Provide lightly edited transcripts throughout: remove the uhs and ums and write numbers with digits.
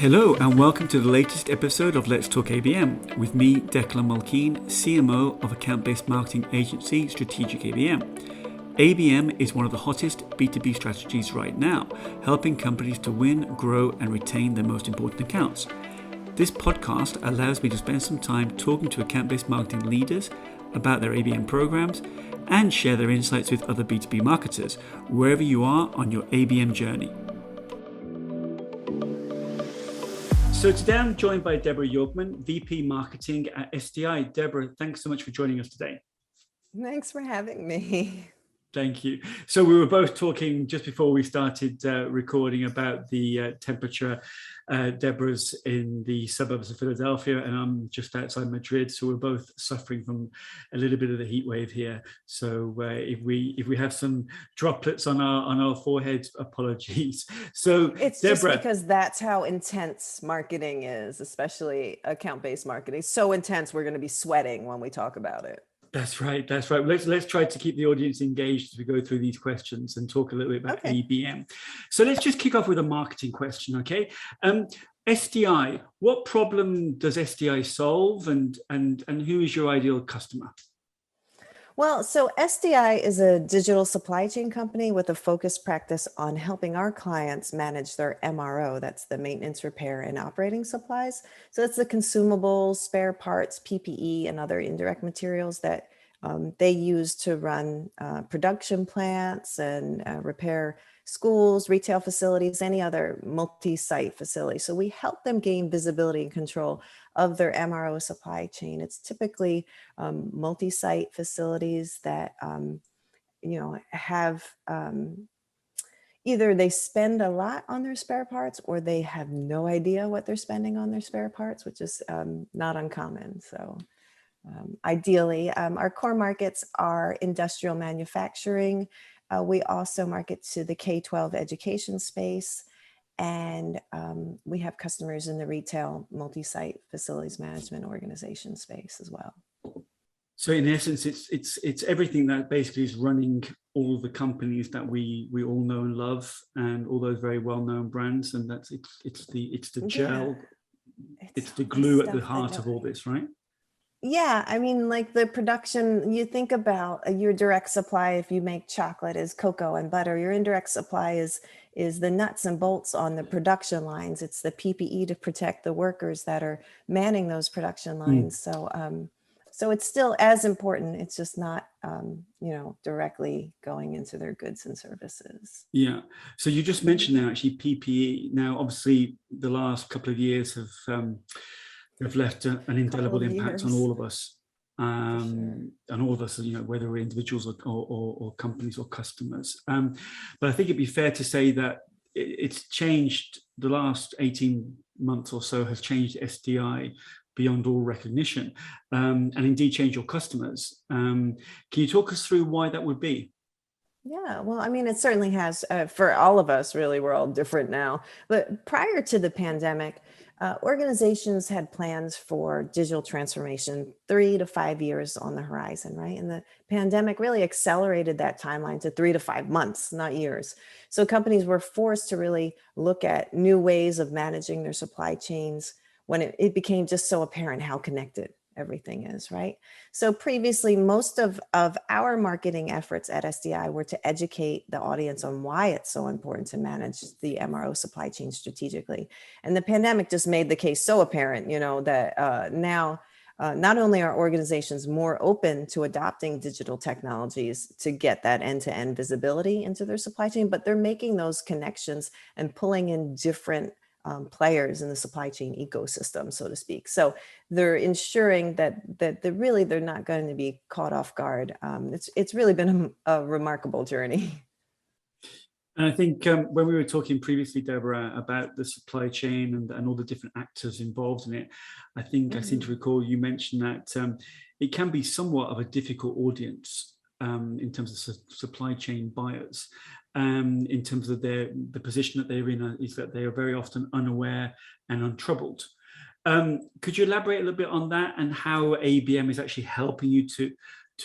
Hello and welcome to the latest episode of Let's Talk ABM with me, Declan, CMO of account-based marketing agency Strategic ABM. ABM is one of the hottest B2B strategies right now, helping companies to win, grow and retain their most important accounts. This podcast allows me to spend some time talking to account-based marketing leaders about their ABM programs and share their insights with other B2B marketers, wherever you are on your ABM journey. So today I'm joined by Debra Yorkman, VP Marketing at SDI. Debra, thanks so much for joining us today. Thanks for having me. Thank you. So we were both talking just before we started recording about the temperature. Debra's in the suburbs of Philadelphia and I'm just outside Madrid. So we're both suffering from a little bit of the heat wave here. So if we have some droplets on our foreheads, apologies. So it's Debra, just because that's how intense marketing is, especially account-based marketing. So intense, we're going to be sweating when we talk about it. That's right. Let's try to keep the audience engaged as we go through these questions and talk a little bit about ABM. So let's just kick off with a marketing question, okay? SDI, what problem does SDI solve and who is your ideal customer? Well, so SDI is a digital supply chain company with a focused practice on helping our clients manage their MRO, that's the maintenance, repair, and operating supplies. So it's the consumables, spare parts, PPE, and other indirect materials that they use to run production plants and repair schools, retail facilities, any other multi-site facility. So we help them gain visibility and control of their MRO supply chain. It's typically multi-site facilities that have either they spend a lot on their spare parts or they have no idea what they're spending on their spare parts, which is not uncommon. So ideally, our core markets are industrial manufacturing. We also market to the K-12 education space, and we have customers in the retail multi-site facilities management organization space as well. So in essence, it's everything that basically is running all the companies that we all know and love, and all those very well-known brands, and that's it's the gel, it's the glue at the heart of all this, right? Yeah, I mean, like the production, you think about your direct supply, if you make chocolate, is cocoa and butter. Your indirect supply is the nuts and bolts on the production lines. It's the PPE to protect the workers that are manning those production lines. So it's still as important. It's just not, directly going into their goods and services. Yeah. So you just mentioned now actually PPE. Now, obviously, the last couple of years have left an indelible impact on all of us, and all of us, whether we're individuals or companies or customers. But I think it'd be fair to say that it's changed. The last 18 months or so has changed SDI beyond all recognition, and indeed changed your customers. Can you talk us through why that would be? Yeah, well, I mean, it certainly has for all of us, really. We're all different now. But prior to the pandemic, organizations had plans for digital transformation 3 to 5 years on the horizon, right? And the pandemic really accelerated that timeline to 3 to 5 months, not years. So companies were forced to really look at new ways of managing their supply chains when it became just so apparent how connected everything is, right? So previously, most of our marketing efforts at SDI were to educate the audience on why it's so important to manage the MRO supply chain strategically. And the pandemic just made the case so apparent, that now not only are organizations more open to adopting digital technologies to get that end-to-end visibility into their supply chain, but they're making those connections and pulling in different players in the supply chain ecosystem, so to speak. So they're ensuring that they're not going to be caught off guard. It's really been a remarkable journey. And I think when we were talking previously, Debra, about the supply chain and all the different actors involved in it, I think I seem to recall you mentioned that it can be somewhat of a difficult audience in terms of supply chain buyers. In terms of the position that they're in, is that they are very often unaware and untroubled. Could you elaborate a little bit on that and how ABM is actually helping you to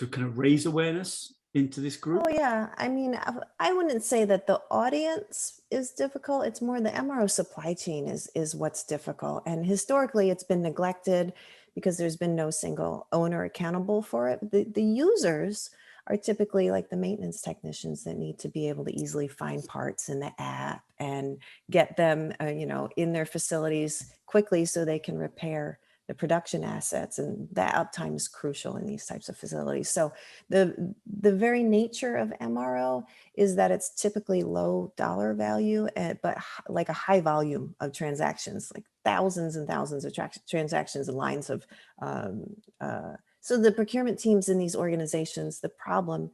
kind of raise awareness into this group? Oh yeah, I mean, I wouldn't say that the audience is difficult. It's more the MRO supply chain is what's difficult. And historically, it's been neglected because there's been no single owner accountable for it. The users are typically like the maintenance technicians that need to be able to easily find parts in the app and get them, in their facilities quickly so they can repair the production assets, and that uptime is crucial in these types of facilities. So the very nature of MRO is that it's typically low dollar value, but like a high volume of transactions, like thousands and thousands of transactions and lines of. So the procurement teams in these organizations, the problem,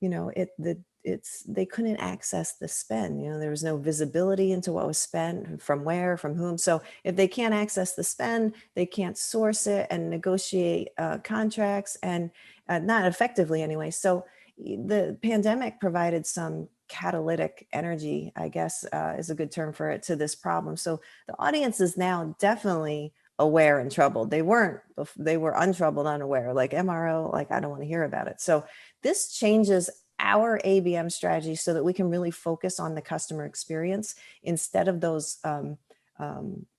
they couldn't access the spend. There was no visibility into what was spent, from where, from whom. So if they can't access the spend, they can't source it and negotiate contracts, and not effectively anyway. So the pandemic provided some catalytic energy, I guess, is a good term for it, to this problem. So the audience is now definitely aware and troubled. They were untroubled, unaware, like MRO, like I don't want to hear about it. So this changes our ABM strategy so that we can really focus on the customer experience instead of those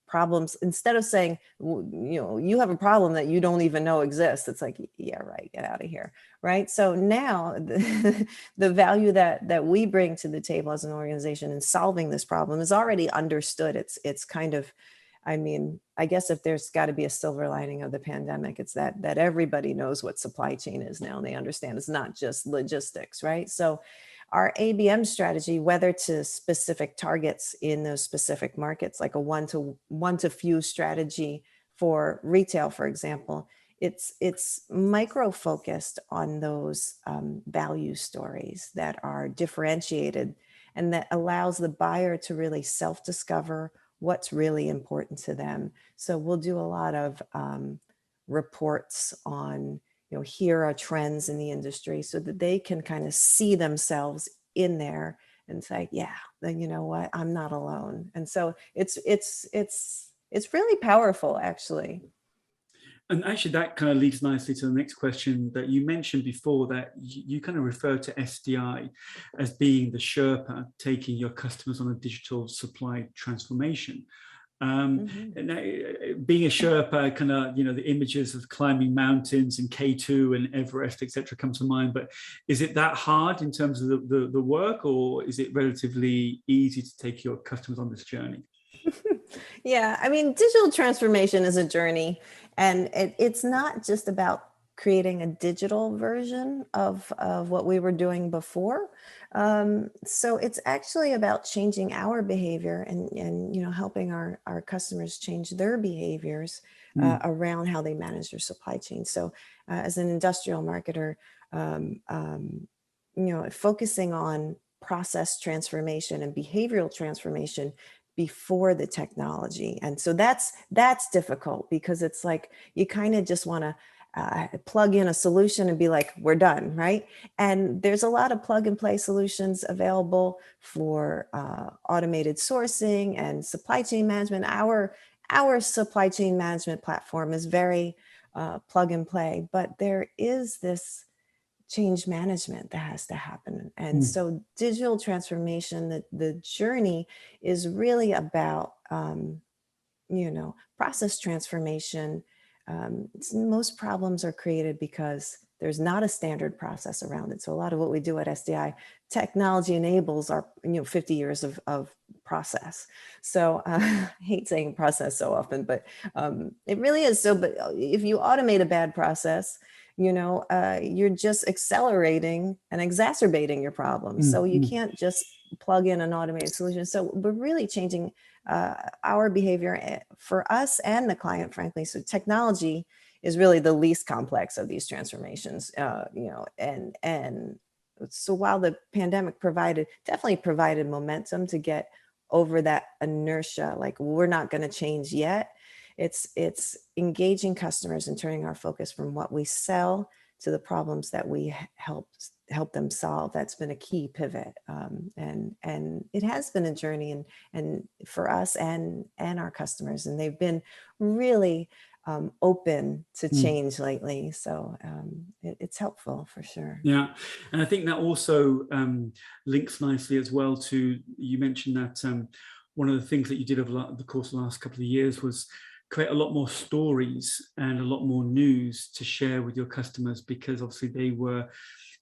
problems. Instead of saying, you have a problem that you don't even know exists. It's like, yeah, right, get out of here, right? So now the value that we bring to the table as an organization in solving this problem is already understood. It's kind of, I guess if there's got to be a silver lining of the pandemic, it's that everybody knows what supply chain is now, and they understand it's not just logistics, right? So our ABM strategy, whether to specific targets in those specific markets, like a one to few strategy for retail, for example, it's micro focused on those value stories that are differentiated, and that allows the buyer to really self-discover what's really important to them. So we'll do a lot of reports on, here are trends in the industry, so that they can kind of see themselves in there and say, yeah, then you know what, I'm not alone. And so it's really powerful, actually. And actually, that kind of leads nicely to the next question that you mentioned before, that you kind of refer to SDI as being the Sherpa taking your customers on a digital supply transformation. Now, being a Sherpa, kind of, the images of climbing mountains and K2 and Everest, etc., come to mind. But is it that hard in terms of the work, or is it relatively easy to take your customers on this journey? Yeah, digital transformation is a journey, and it's not just about creating a digital version of what we were doing before. So it's actually about changing our behavior and helping our customers change their behaviors around how they manage their supply chain. So as an industrial marketer, focusing on process transformation and behavioral transformation before the technology. And so that's difficult, because it's like you kind of just want to plug in a solution and be like, we're done, right? And there's a lot of plug and play solutions available for automated sourcing and supply chain management. Our supply chain management platform is very plug and play, but there is this change management that has to happen. And so digital transformation, the journey is really about, process transformation. Most problems are created because there's not a standard process around it. So a lot of what we do at SDI, technology enables our 50 years of process. So I hate saying process so often, but it really is. So, but if you automate a bad process, you're just accelerating and exacerbating your problems. So you can't just plug in an automated solution. So we're really changing our behavior for us and the client, frankly. So technology is really the least complex of these transformations, and so while the pandemic definitely provided momentum to get over that inertia, like we're not going to change yet. It's engaging customers and turning our focus from what we sell to the problems that we help them solve. That's been a key pivot, and it has been a journey, and for us and our customers, and they've been really open to change lately. So it's helpful for sure. Yeah, and I think that also links nicely as well to, you mentioned that one of the things that you did over the course of the last couple of years was create a lot more stories and a lot more news to share with your customers, because obviously they were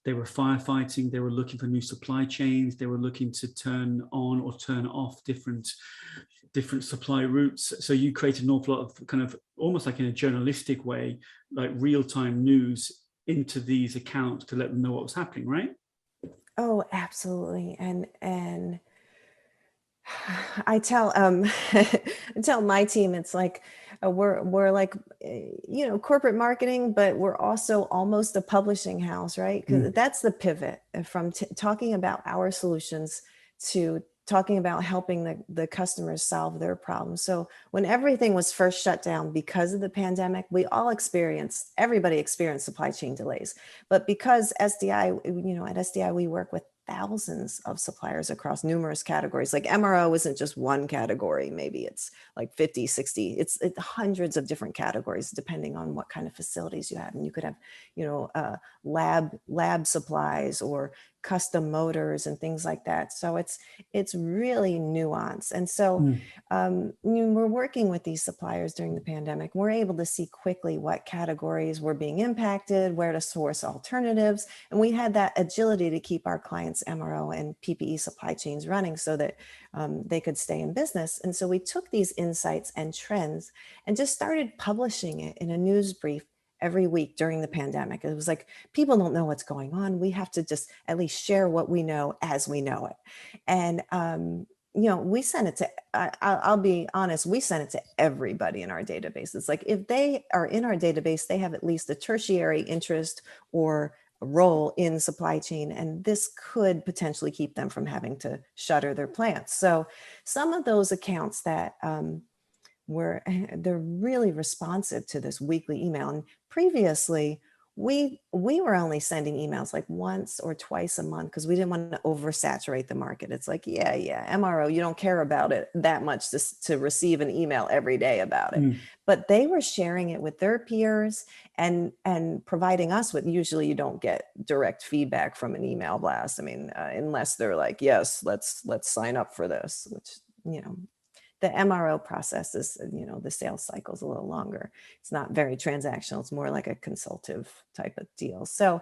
firefighting, they were looking for new supply chains, they were looking to turn on or turn off different supply routes. So you created an awful lot of kind of almost like in a journalistic way, like real-time news into these accounts to let them know what was happening, right? Oh, absolutely. And I tell I tell my team, it's like we're like corporate marketing, but we're also almost a publishing house, right? Because that's the pivot from talking about our solutions to talking about helping the customers solve their problems. So when everything was first shut down because of the pandemic, everybody experienced supply chain delays. But because SDI, at SDI, we work with thousands of suppliers across numerous categories. Like MRO isn't just one category. Maybe it's like 50, 60, it's hundreds of different categories, depending on what kind of facilities you have. And you could have, lab supplies or custom motors and things like that. So it's really nuanced. And so we're working with these suppliers during the pandemic. We're able to see quickly what categories were being impacted, where to source alternatives. And we had that agility to keep our clients' MRO and PPE supply chains running so that they could stay in business. And so we took these insights and trends and just started publishing it in a news brief every week during the pandemic. It was like, people don't know what's going on. We have to just at least share what we know as we know it. And, we sent it to, I'll be honest, we sent it to everybody in our database. It's like, if they are in our database, they have at least a tertiary interest or a role in supply chain. And this could potentially keep them from having to shutter their plants. So some of those accounts that, they're really responsive to this weekly email. And previously, we were only sending emails like once or twice a month because we didn't want to oversaturate the market. It's like, MRO, you don't care about it that much to receive an email every day about it. But they were sharing it with their peers and providing us with, usually you don't get direct feedback from an email blast. I mean, unless they're like, yes, let's sign up for this, which, the MRO process is, the sales cycle is a little longer. It's not very transactional. It's more like a consultative type of deal. So,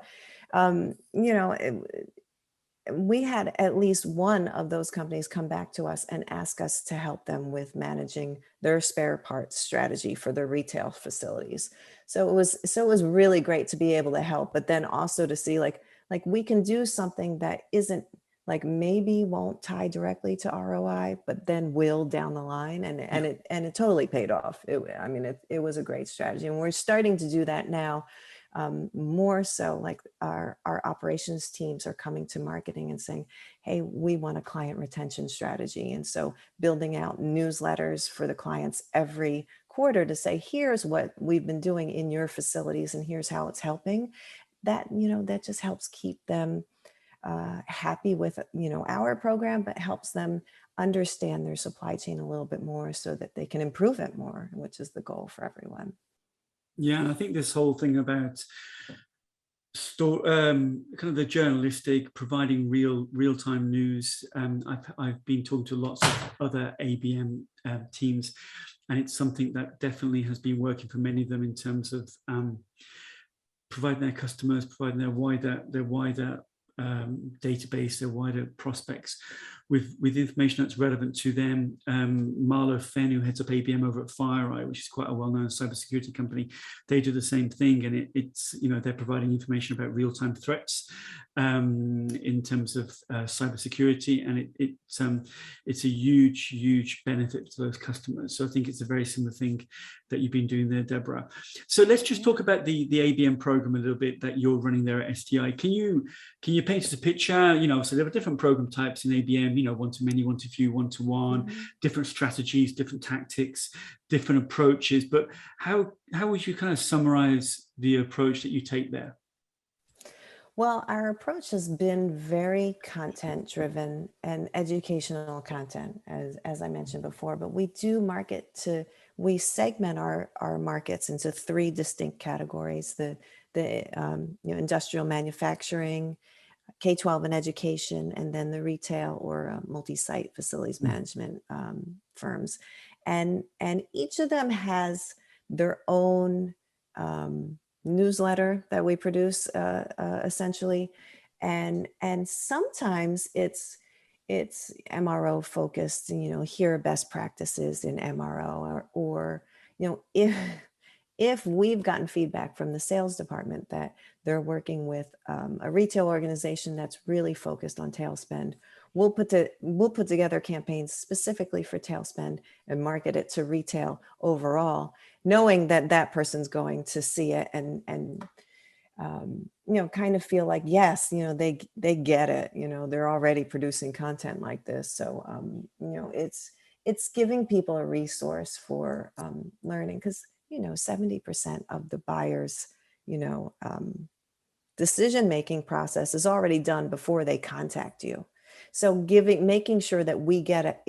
we had at least one of those companies come back to us and ask us to help them with managing their spare parts strategy for their retail facilities. So it was really great to be able to help, but then also to see like we can do something that isn't like maybe won't tie directly to ROI, but then will down the line. And it totally paid off. It was a great strategy. And we're starting to do that now, more so. Like our operations teams are coming to marketing and saying, hey, we want a client retention strategy. And so building out newsletters for the clients every quarter to say, here's what we've been doing in your facilities and here's how it's helping. That just helps keep them happy with our program, but helps them understand their supply chain a little bit more so that they can improve it more, which is the goal for everyone. Yeah, and I think this whole thing about kind of the journalistic, providing real-time news. I've been talking to lots of other ABM teams, and it's something that definitely has been working for many of them in terms of providing their customers, providing their wider database, their wider prospects with information that's relevant to them. Marlo Fenn, who heads up ABM over at FireEye, which is quite a well-known cybersecurity company, they do the same thing, and it's they're providing information about real-time threats in terms of cybersecurity, and it's a huge benefit to those customers. So I think it's a very similar thing that you've been doing there, Debra. So let's just talk about the ABM program a little bit that you're running there at SDI. Can you paint us a picture? So there are different program types in ABM, one-to-many, one-to-few, one-to-one, different strategies, different tactics, different approaches. But how would you kind of summarize the approach that you take there? Well, our approach has been very content driven and educational content, as I mentioned before, but we do we segment our markets into three distinct categories: industrial manufacturing, K-12 and education, and then the retail or multi-site facilities management firms. And each of them has their own newsletter that we produce essentially. And sometimes it's MRO focused, here are best practices in MRO, or if we've gotten feedback from the sales department that they're working with a retail organization that's really focused on tail spend, we'll put together campaigns specifically for tail spend and market it to retail overall, knowing that that person's going to see it and kind of feel like, yes, they get it, they're already producing content like this. So, it's giving people a resource for learning, because 70% of the buyers, decision-making process is already done before they contact you. So making sure that we get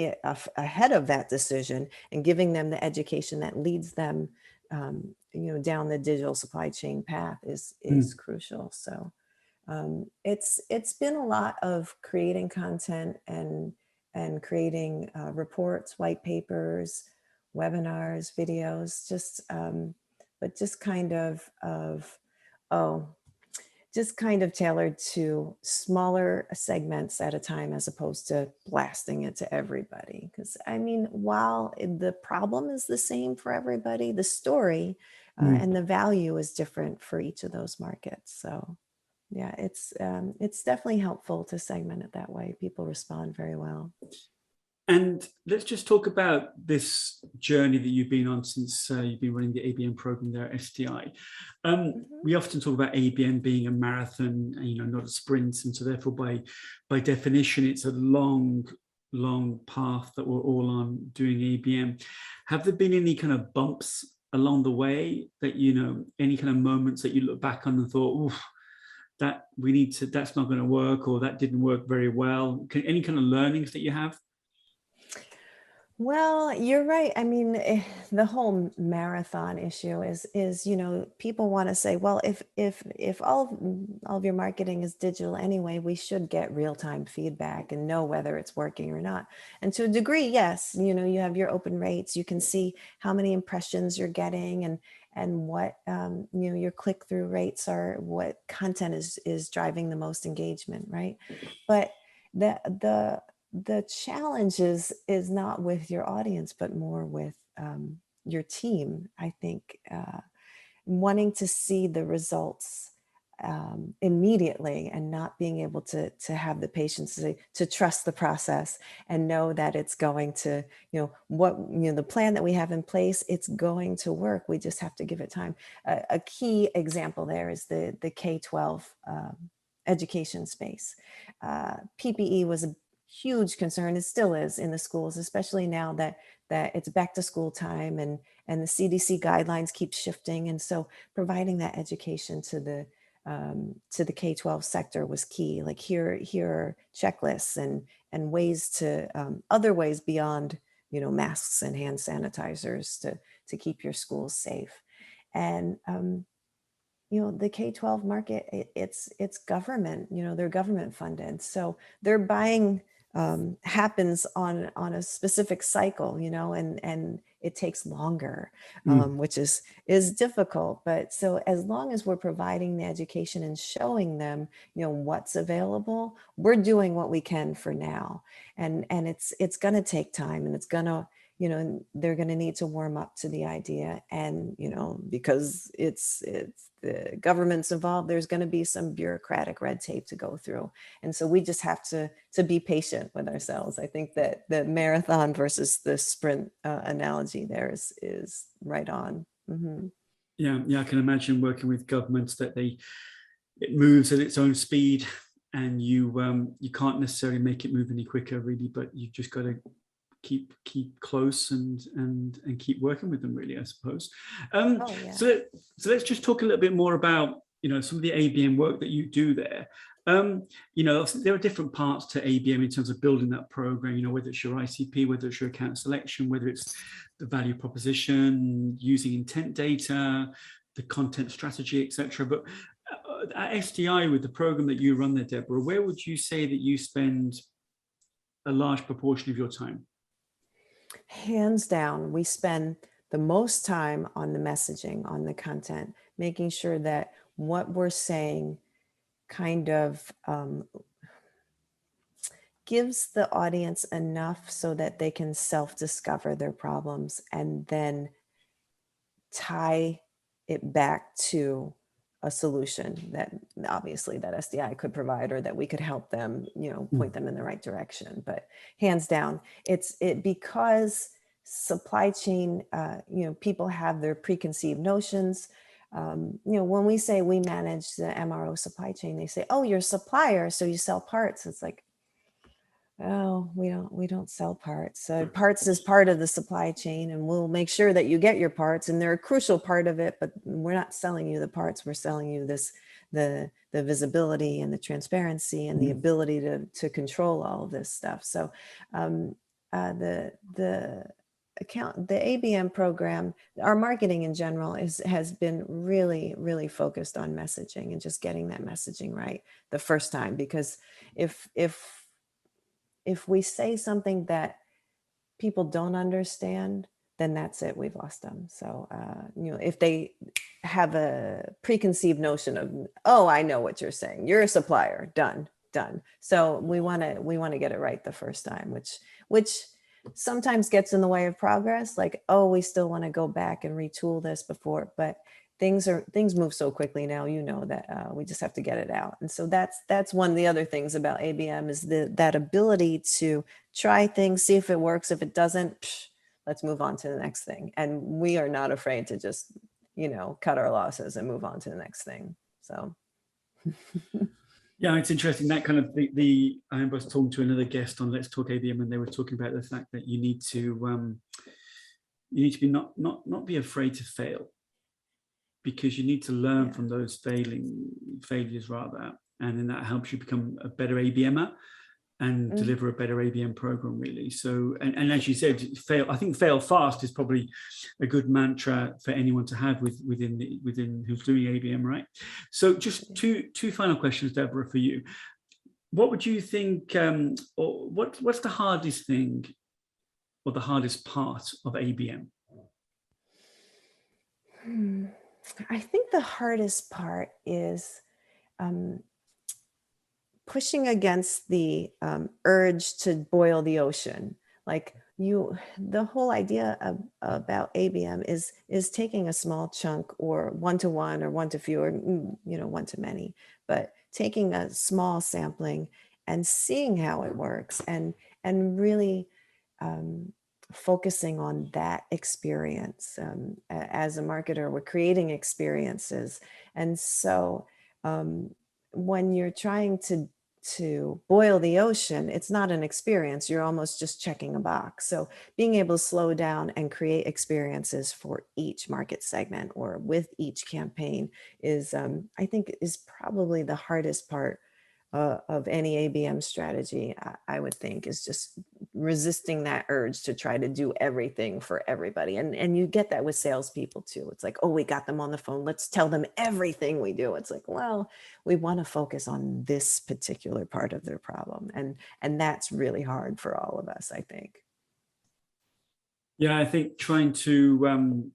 ahead of that decision and giving them the education that leads them, down the digital supply chain path is crucial. So it's been a lot of creating content and creating reports, white papers, webinars, videos, but just kind of tailored to smaller segments at a time, as opposed to blasting it to everybody. Because while the problem is the same for everybody, the story and the value is different for each of those markets. So yeah, it's definitely helpful to segment it that way. People respond very well. And let's just talk about this journey that you've been on since you've been running the ABM program there at SDI. We often talk about ABM being a marathon, not a sprint, and so therefore by definition, it's a long path that we're all on doing ABM. Have there been any kind of bumps along the way that any kind of moments that you look back on and thought, oof, that's not going to work, or that didn't work very well? Any kind of learnings that you have? Well, you're right. The whole marathon issue is, people want to say, well, if all of your marketing is digital anyway, we should get real-time feedback and know whether it's working or not. And to a degree, yes, you have your open rates, you can see how many impressions you're getting and what your click-through rates are, what content is driving the most engagement, right? But the challenge is not with your audience, but more with your team. I think wanting to see the results immediately and not being able to have the patience to trust the process and know that it's going to, the plan that we have in place, it's going to work. We just have to give it time. A key example there is the K-12 education space. PPE was a huge concern. It still is in the schools, especially now that it's back to school time and the CDC guidelines keep shifting. And so providing that education to the K-12 sector was key. Like here are checklists and ways to other ways beyond masks and hand sanitizers to keep your schools safe. And the K-12 market, it's government, they're government funded. So their buying happens on a specific cycle, and it takes longer, which is difficult. But so as long as we're providing the education and showing them, what's available, we're doing what we can for now. And it's going to take time, and it's going to, they're going to need to warm up to the idea. And, because it's the government's involved, there's going to be some bureaucratic red tape to go through. And so we just have to be patient with ourselves. I think that the marathon versus the sprint analogy there is right on. Mm-hmm. Yeah, I can imagine working with governments that it moves at its own speed, and you can't necessarily make it move any quicker, really, but you've just got to keep close and keep working with them, really, I suppose. So let's just talk a little bit more about some of the ABM work that you do there. There are different parts to ABM in terms of building that program, whether it's your ICP, whether it's your account selection, whether it's the value proposition, using intent data, the content strategy, etc. But at SDI, with the program that you run there, Deborah, where would you say that you spend a large proportion of your time? Hands down, we spend the most time on the messaging, on the content, making sure that what we're saying kind of gives the audience enough so that they can self-discover their problems and then tie it back to a solution that obviously that SDI could provide, or that we could help them, point them in the right direction. But hands down, it's because supply chain, people have their preconceived notions. When we say we manage the MRO supply chain, they say, oh, you're a supplier, so you sell parts. It's like, oh, we don't sell parts. Parts is part of the supply chain, and we'll make sure that you get your parts, and they're a crucial part of it, but we're not selling you the parts. We're selling you the visibility and the transparency and the ability to control all of this stuff. So the ABM program, our marketing in general has been really, really focused on messaging and just getting that messaging right the first time, because if we say something that people don't understand, then that's it, we've lost them. So, if they have a preconceived notion of, oh, I know what you're saying, you're a supplier, done. So we want to get it right the first time, which sometimes gets in the way of progress. Like, oh, we still want to go back and retool this before, but things move so quickly now, that we just have to get it out. And so that's one of the other things about ABM is that ability to try things, see if it works. If it doesn't, let's move on to the next thing. And we are not afraid to just, cut our losses and move on to the next thing. So. Yeah, it's interesting that kind of I remember I was talking to another guest on Let's Talk ABM, and they were talking about the fact that you need to be not be afraid to fail, because you need to learn from those failures rather, and then that helps you become a better ABMer and deliver a better ABM program, really. So, and as you said, I think fail fast is probably a good mantra for anyone to have within who's doing ABM, right? So just two final questions, Deborah, for you. What would you think, or what's the hardest thing or the hardest part of ABM? I think the hardest part is pushing against the urge to boil the ocean. Like the whole idea about ABM is taking a small chunk, or one-to-one or one-to-few, or one-to-many, but taking a small sampling and seeing how it works, and really focusing on that experience. As a marketer, we're creating experiences. And so when you're trying to boil the ocean, it's not an experience. You're almost just checking a box. So being able to slow down and create experiences for each market segment or with each campaign is, I think, is probably the hardest part of any ABM strategy. I would think is just resisting that urge to try to do everything for everybody. And you get that with salespeople too. It's like, oh, we got them on the phone, let's tell them everything we do. It's like, well, we want to focus on this particular part of their problem. And that's really hard for all of us, I think. Yeah, I think trying to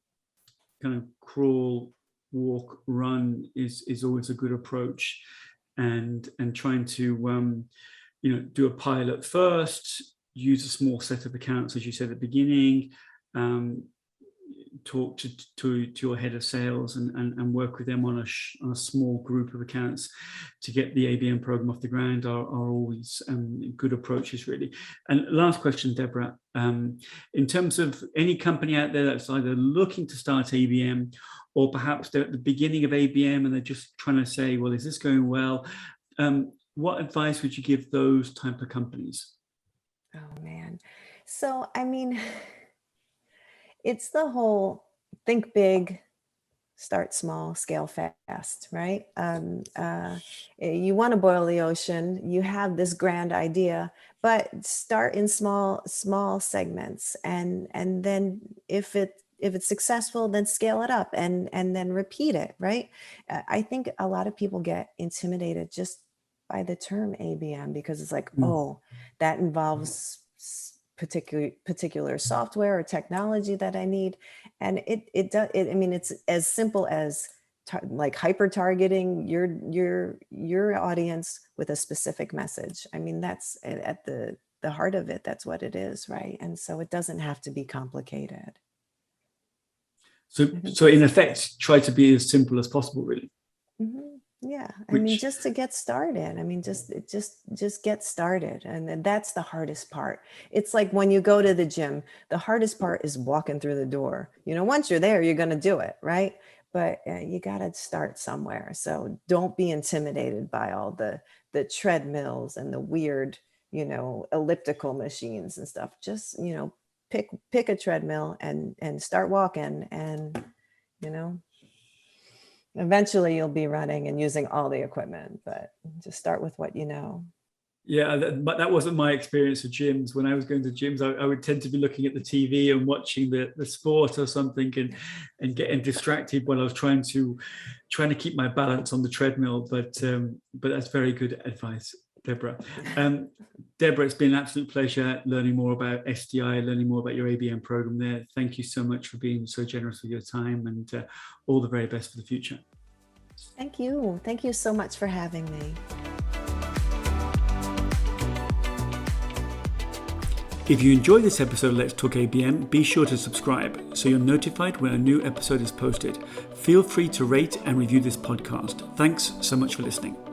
kind of crawl, walk, run is always a good approach. And trying to do a pilot first, use a small set of accounts, as you said at the beginning, talk to your head of sales and work with them on a small group of accounts to get the ABM program off the ground are always good approaches, really. And last question, Deborah, in terms of any company out there that's either looking to start ABM, or perhaps they're at the beginning of ABM and they're just trying to say, well, is this going well? What advice would you give those type of companies? Oh, man. So, I mean, it's the whole think big, start small, scale fast, right? You want to boil the ocean, you have this grand idea, but start in small segments, and then if it's successful, then scale it up and then repeat it, right? I think a lot of people get intimidated just by the term ABM, because it's like, oh, that involves particular software or technology that I need. And it does, I mean, it's as simple as like hyper targeting your audience with a specific message. I mean, that's at the heart of it. That's what it is, right? And so it doesn't have to be complicated. So in effect, try to be as simple as possible, really. Mm-hmm. Yeah, I mean, just to get started. I mean, just get started, and that's the hardest part. It's like when you go to the gym, the hardest part is walking through the door. You know, once you're there, you're going to do it, right? But you got to start somewhere. So don't be intimidated by all the treadmills and the weird, you know, elliptical machines and stuff. Just, you know, pick a treadmill and start walking, and, you know, eventually you'll be running and using all the equipment, but just start with what you know. Yeah, but that wasn't my experience with gyms. When I was going to gyms, I would tend to be looking at the TV and watching the sport or something, and getting distracted while I was trying to keep my balance on the treadmill. But that's very good advice, Debra. Debra, it's been an absolute pleasure learning more about SDI, learning more about your ABM program there. Thank you so much for being so generous with your time, and all the very best for the future. Thank you. Thank you so much for having me. If you enjoyed this episode of Let's Talk ABM, be sure to subscribe so you're notified when a new episode is posted. Feel free to rate and review this podcast. Thanks so much for listening.